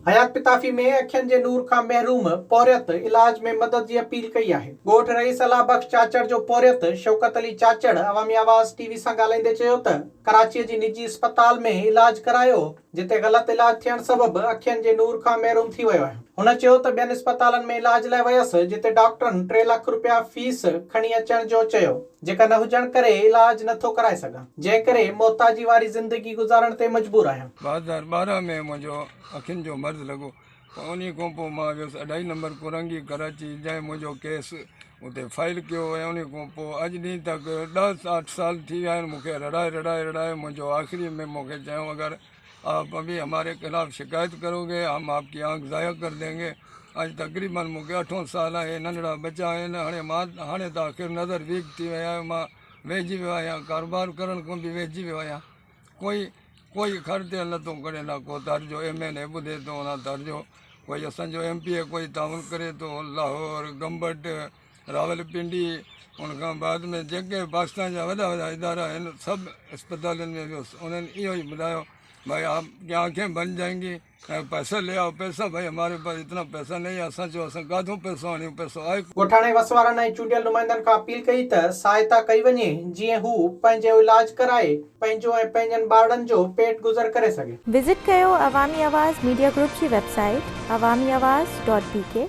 हयात पिताफी में अखियन जे नूर खां महरूम पौरियत इलाज में मदद की अपील कई है। ॻोठ रईस अला बख्श चाचड़ जो पौरियत शौकत अली चाचड़ अवामी आवाज़ टीवी से ॻाल्हाईंदे चयो त कराची जी निजी अस्पताल में इलाज करायो, जिते गलत इलाज थियण सबब अखियन जे नूर खां महरूम थी वियो है। हुन चयो त ॿियनि अस्पतालन में इलाज लाइ वयसि, जिते डॉक्टरनि 3 लाख रुपया फीस खणी अचण जो चयो, जेका न हुजण करे इलाज नथो कराए सघां, जंहिं करे मोहताजी वारी जिंदगी गुज़ारण ते मजबूर आहियां। 2012 में मुझो अखियुनि जो मर्ज़ लगो, उन खां पोइ मां वियुसि 2.5 नंबर कुरंगी कराची, जंहिं मुंहिंजो केस उते फाइल किया। उन खां पोइ अॼु ॾींहुं तक 10-8 साल थी विया आहिनि। मूंखे रड़ाए मुझो आखिरी में मूंखे चयो, अगर आप अभी हमारे खिलाफ शिकायत करोगे हम आपकी आँख ज़ाया कर देंगे। आज तकरीबन मूंखे 8 साल है, नंढड़ा बच्चा आहिनि। हाणे त आख़िर नज़र वीक थी वई आहे, मां वेझी वियो आहियां, कारोबार करण खां बि वेझी वियो आहियां। कोई ख़र्च नथो करे, ना को तर्जो MNA ॿुधे थो, ना तर्जो कोई असो MPA कोई ताउन करे तो। लाहौर, गंबट, रावलपिंडी, उनखां बाद में जेके पाकिस्तान जा वॾा इदारा आहिनि सभु अस्पतालनि में वियुसि। उन्हनि इहो ई ॿुधायो, भाई आपकी आँखें बन जाएंगी, पैसा ले आओ। पैसा भाई हमारे पास इतना पैसा नहीं है। असां चयो असां काथों पैसो आणियूं, पैसो आहे। ॻोठाणे वसवारनि ऐं चूंडियल नुमाइंदनि खां अपील कई त सहायता कई वञे, जीअं हू पंहिंजो इलाज कराए पंहिंजो ऐं पंहिंजनि ॿारनि जो पेट गुज़र करे सघे। विजिट कयो अवामी आवाज़ मीडिया ग्रुप की वेबसाइट awamiawaz.pk।